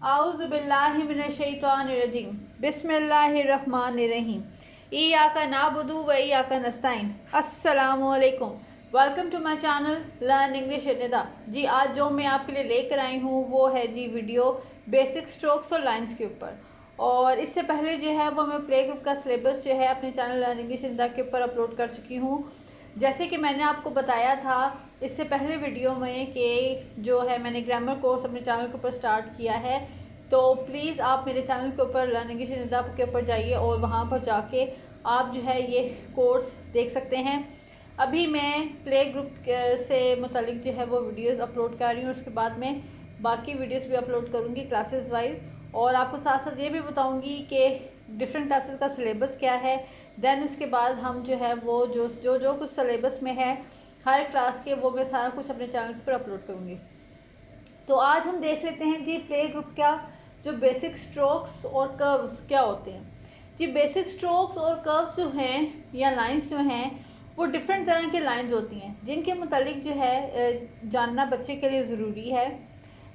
आउज़ुबिल्लाहिमिनश्शैतानिर्रजीम बिस्मिल्लाहिर्रहमानिर्रहीम इय्याका नअबुदु व इय्याका नस्तईन। अस्सलामु अलैकुम। Welcome to my channel learn English with Nida. जी आज जो मैं आपके लिए लेकर आई हूँ वो है जी वीडियो बेसिक स्ट्रोक्स और लाइंस के ऊपर। और इससे पहले जो है वो मैं प्ले ग्रुप का सिलेबस जो है अपने channel learn English with Nida के ऊपर अपलोड कर चुकी हूँ। जैसे कि मैंने आपको बताया था इससे पहले वीडियो में कि जो है मैंने ग्रामर कोर्स अपने चैनल के ऊपर स्टार्ट किया है, तो प्लीज़ आप मेरे चैनल के ऊपर लर्न इंग्लिश विद निदा के ऊपर जाइए और वहाँ पर जाके आप जो है ये कोर्स देख सकते हैं। अभी मैं प्ले ग्रुप से मुतालिक जो है वो वीडियोस अपलोड कर रही हूँ, उसके बाद मैं बाकी वीडियोस भी अपलोड करूँगी क्लासेस वाइज, और आपको साथ साथ ये भी बताऊँगी कि डिफरेंट क्लासेस का सिलेबस क्या है। देन उसके बाद हम जो है वो जो कुछ सिलेबस में है हर क्लास के वो मैं सारा कुछ अपने चैनल पर अपलोड करूँगी। तो आज हम देख लेते हैं जी प्ले ग्रुप का जो बेसिक स्ट्रोक्स और कर्व्स क्या होते हैं। जी बेसिक स्ट्रोक्स और कर्व्स जो हैं या लाइंस जो हैं वो डिफरेंट तरह के लाइंस होती हैं जिनके मुतालिक जो है जानना बच्चे के लिए ज़रूरी है।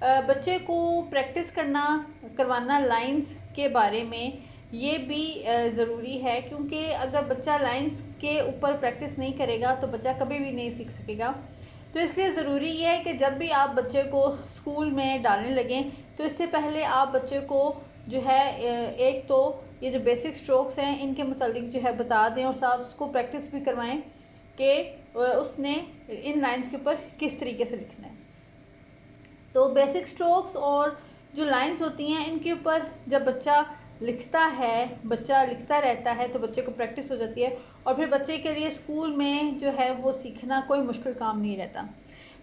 बच्चे को प्रैक्टिस करवाना लाइंस के बारे में ये भी ज़रूरी है, क्योंकि अगर बच्चा लाइंस के ऊपर प्रैक्टिस नहीं करेगा तो बच्चा कभी भी नहीं सीख सकेगा। तो इसलिए ज़रूरी ये है कि जब भी आप बच्चे को स्कूल में डालने लगें तो इससे पहले आप बच्चे को जो है एक तो ये जो बेसिक स्ट्रोक्स हैं इनके मुतालिक जो है बता दें और साथ उसको प्रैक्टिस भी करवाएं कि उसने इन लाइंस के ऊपर किस तरीके से लिखना है। तो बेसिक स्ट्रोक्स और जो लाइंस होती हैं इनके ऊपर जब बच्चा लिखता रहता है तो बच्चे को प्रैक्टिस हो जाती है और फिर बच्चे के लिए स्कूल में जो है वो सीखना कोई मुश्किल काम नहीं रहता।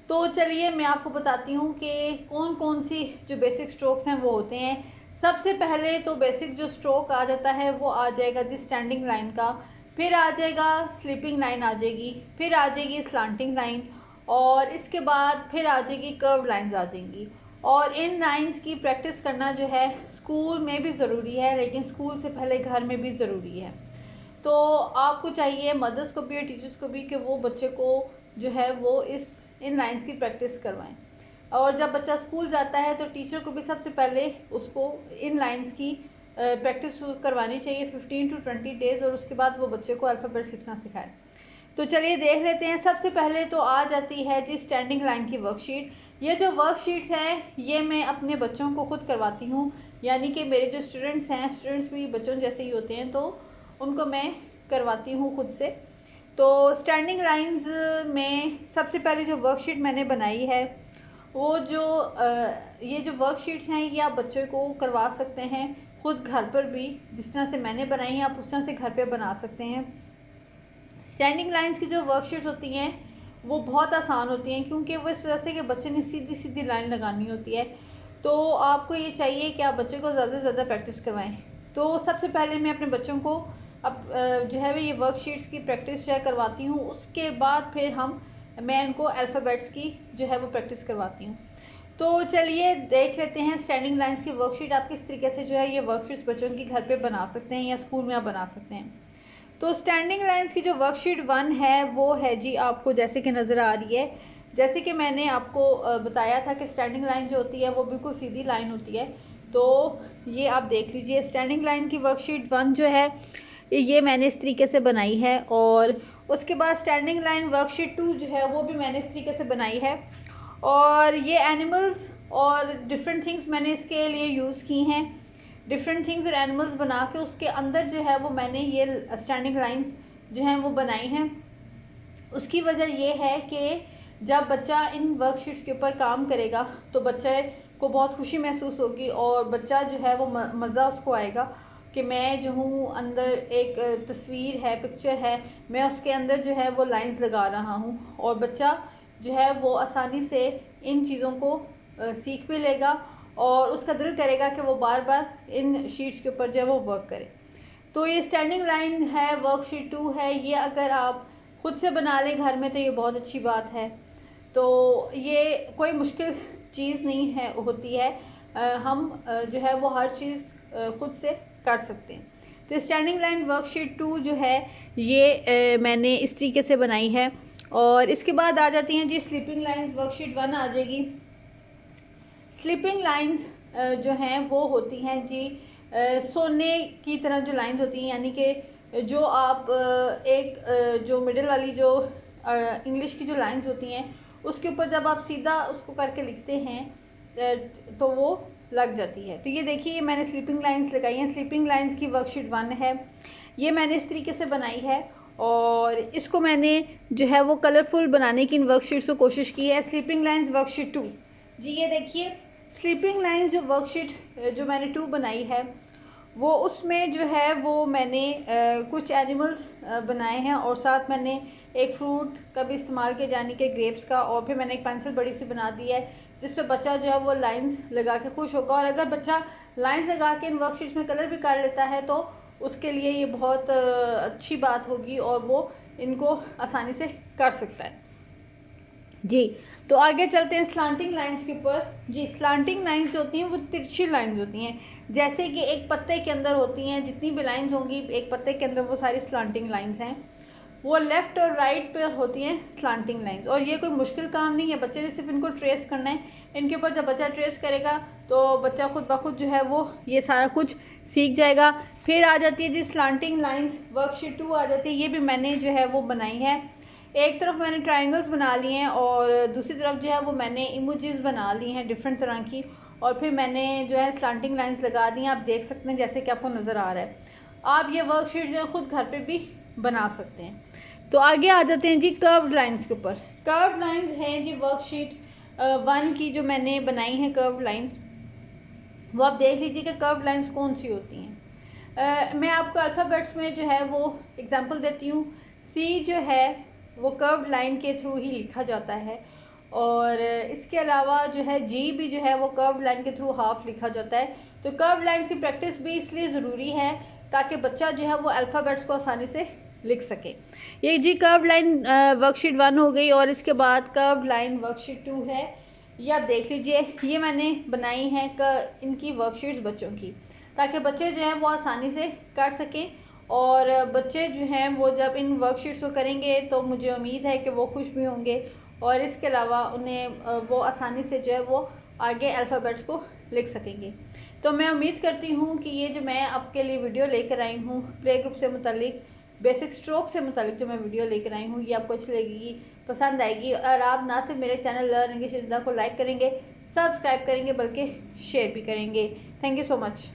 तो चलिए मैं आपको बताती हूँ कि कौन कौन सी जो बेसिक स्ट्रोक्स हैं वो होते हैं। सबसे पहले तो बेसिक जो स्ट्रोक आ जाता है वो आ जाएगा जी स्टैंडिंग लाइन का, फिर आ जाएगा स्लीपिंग लाइन आ जाएगी, फिर आ जाएगी स्लांटिंग लाइन, और इसके बाद फिर आ जाएगी कर्व लाइन्स आ जाएंगी। और इन लाइंस की प्रैक्टिस करना जो है स्कूल में भी ज़रूरी है, लेकिन स्कूल से पहले घर में भी ज़रूरी है। तो आपको चाहिए मदर्स को भी और टीचर्स को भी कि वो बच्चे को जो है वो इन लाइंस की प्रैक्टिस करवाएं। और जब बच्चा स्कूल जाता है तो टीचर को भी सबसे पहले उसको इन लाइंस की प्रैक्टिस करवानी चाहिए 15 to 20 डेज़, और उसके बाद वो बच्चे को अल्फ़ाबेट्स लिखना सिखाए। तो चलिए देख लेते हैं। सबसे पहले तो आ जाती है जी स्टैंडिंग लाइन की वर्कशीट। ये जो वर्कशीट्स हैं ये मैं अपने बच्चों को ख़ुद करवाती हूँ, यानी कि मेरे जो स्टूडेंट्स हैं, स्टूडेंट्स भी बच्चों जैसे ही होते हैं, तो उनको मैं करवाती हूँ खुद से। तो स्टैंडिंग लाइंस में सबसे पहले जो वर्कशीट मैंने बनाई है वो ये जो वर्कशीट्स हैं ये आप बच्चों को करवा सकते हैं खुद घर पर भी, जिस तरह से मैंने बनाई है आप उस तरह से घर पे बना सकते हैं। स्टैंडिंग लाइंस की जो वर्कशीट होती हैं वो बहुत आसान होती हैं, क्योंकि वो इस वजह से कि बच्चे ने सीधी सीधी लाइन लगानी होती है। तो आपको ये चाहिए कि आप बच्चे को ज़्यादा से ज़्यादा प्रैक्टिस करवाएं। तो सबसे पहले मैं अपने बच्चों को अब जो है ये वर्कशीट्स की प्रैक्टिस जो करवाती हूँ, उसके बाद फिर मैं इनको अल्फ़ाबेट्स की जो है वो प्रैक्टिस करवाती हूँ। तो चलिए देख लेते हैं स्टैंडिंग लाइंस की वर्कशीट आप किस तरीके से जो है ये वर्कशीट्स बच्चों की घर पे बना सकते हैं या स्कूल में आप बना सकते हैं। तो स्टैंडिंग लाइंस की जो वर्कशीट 1 है वो है जी आपको जैसे कि नज़र आ रही है। जैसे कि मैंने आपको बताया था कि स्टैंडिंग लाइन जो होती है वो बिल्कुल सीधी लाइन होती है। तो ये आप देख लीजिए स्टैंडिंग लाइन की वर्कशीट 1 जो है ये मैंने इस तरीके से बनाई है, और उसके बाद स्टैंडिंग लाइन वर्कशीट 2 जो है वो भी मैंने इस तरीके से बनाई है। और ये एनिमल्स और डिफरेंट थिंग्स मैंने इसके लिए यूज़ की हैं। डिफरेंट थिंग्स और एनिमल्स बना के उसके अंदर जो है वो मैंने ये स्टैंडिंग लाइंस जो हैं वो बनाई हैं। उसकी वजह ये है कि जब बच्चा इन वर्कशीट्स के ऊपर काम करेगा तो बच्चे को बहुत खुशी महसूस होगी और बच्चा जो है वो मज़ा उसको आएगा कि मैं जो हूँ अंदर एक तस्वीर है, पिक्चर है, मैं उसके अंदर जो है वो लाइंस लगा रहा हूँ, और बच्चा जो है वो आसानी से इन चीज़ों को सीख भी लेगा और उसका दिल करेगा कि वो बार बार इन शीट्स के ऊपर जो है वो वर्क करे। तो ये स्टैंडिंग लाइन है, वर्कशीट 2 है। ये अगर आप खुद से बना लें घर में तो ये बहुत अच्छी बात है। तो ये कोई मुश्किल चीज़ नहीं है होती है, हम जो है वो हर चीज़ खुद से कर सकते हैं। तो स्टैंडिंग लाइन वर्कशीट 2 जो है ये मैंने इस तरीके से बनाई है। और इसके बाद आ जाती हैं जी स्लीपिंग लाइंस। वर्कशीट 1 आ जाएगी। स्लीपिंग लाइंस जो हैं वो होती हैं जी सोने की तरह जो लाइंस होती हैं, यानी कि जो आप एक जो मिडिल वाली जो इंग्लिश की जो लाइंस होती हैं उसके ऊपर जब आप सीधा उसको करके लिखते हैं तो वो लग जाती है। तो ये देखिए मैंने स्लीपिंग लाइंस लगाई हैं। स्लीपिंग लाइंस की वर्कशीट 1 है, ये मैंने इस तरीके से बनाई है और इसको मैंने जो है वो कलरफुल बनाने की इन वर्कशीट्स को कोशिश की है। स्लीपिंग लाइंस वर्कशीट 2 जी, ये देखिए स्लीपिंग लाइंस जो वर्कशीट जो मैंने 2 बनाई है वो उसमें जो है वो मैंने कुछ एनिमल्स बनाए हैं और साथ मैंने एक फ्रूट का भी इस्तेमाल किया यानी कि ग्रेप्स का, और फिर मैंने एक पेंसिल बड़ी सी बना दी है जिस पे बच्चा जो है वो लाइंस लगा के खुश होगा। और अगर बच्चा लाइंस लगा के इन वर्कशीट्स में कलर भी कर लेता है तो उसके लिए ये बहुत अच्छी बात होगी और वो इनको आसानी से कर सकता है जी। तो आगे चलते हैं स्लांटिंग लाइंस के ऊपर जी। स्लांटिंग लाइंस जो होती हैं वो तिरछी लाइंस होती हैं, जैसे कि एक पत्ते के अंदर होती हैं, जितनी भी लाइंस होंगी एक पत्ते के अंदर वो सारी स्लांटिंग लाइंस हैं। वो लेफ़्ट और राइट पे होती हैं स्लांटिंग लाइंस, और ये कोई मुश्किल काम नहीं है, बच्चे ने सिर्फ इनको ट्रेस करना है। इनके ऊपर जब बच्चा ट्रेस करेगा तो बच्चा खुद ब खुद जो है वो ये सारा कुछ सीख जाएगा। फिर आ जाती है जी स्लांटिंग लाइंस वर्कशीट 2 आ जाती है, ये भी मैंने जो है वो बनाई है। एक तरफ मैंने ट्रायंगल्स बना लिए हैं और दूसरी तरफ जो है वो मैंने इमोजीज बना ली हैं डिफरेंट तरह की, और फिर मैंने जो है स्लांटिंग लाइंस लगा दी हैं। आप देख सकते हैं जैसे कि आपको नज़र आ रहा है। आप ये वर्कशीट जो है ख़ुद घर पे भी बना सकते हैं। तो आगे आ जाते हैं जी कर्व्ड लाइंस के ऊपर। कर्व्ड लाइंस हैं जी वर्कशीट 1 की जो मैंने बनाई हैं कर्व्ड लाइंस, वो आप देख लीजिए कि कर्व्ड लाइंस कौन सी होती हैं। मैं आपको अल्फ़ाबेट्स में जो है वो एग्जांपल देती हूँ। सी जो है वो कर्व्ड लाइन के थ्रू ही लिखा जाता है, और इसके अलावा जो है जी भी जो है वो कर्व्ड लाइन के थ्रू हाफ लिखा जाता है। तो कर्व्ड लाइंस की प्रैक्टिस भी इसलिए ज़रूरी है ताकि बच्चा जो है वो अल्फ़ाबेट्स को आसानी से लिख सके। ये जी कर्व्ड लाइन वर्कशीट 1 हो गई, और इसके बाद कर्व्ड लाइन वर्कशीट 2 है। ये आप देख लीजिए, ये मैंने बनाई है इनकी वर्कशीट्स बच्चों की, ताकि बच्चे जो हैं वो आसानी से कर सकें, और बच्चे जो हैं वो जब इन वर्कशीट्स को करेंगे तो मुझे उम्मीद है कि वो खुश भी होंगे, और इसके अलावा उन्हें वो आसानी से जो है वो आगे अल्फ़ाबेट्स को लिख सकेंगे। तो मैं उम्मीद करती हूँ कि ये जो मैं आपके लिए वीडियो लेकर आई हूँ प्ले ग्रुप से मुतालिक, बेसिक स्ट्रोक से मुतालिक जो मैं वीडियो लेकर आई हूँ, ये आपको अच्छी लगेगी, पसंद आएगी। और आप ना सिर्फ मेरे चैनल लर्न इंग्लिश को लाइक करेंगे, सब्सक्राइब करेंगे, बल्कि शेयर भी करेंगे। Thank you so much.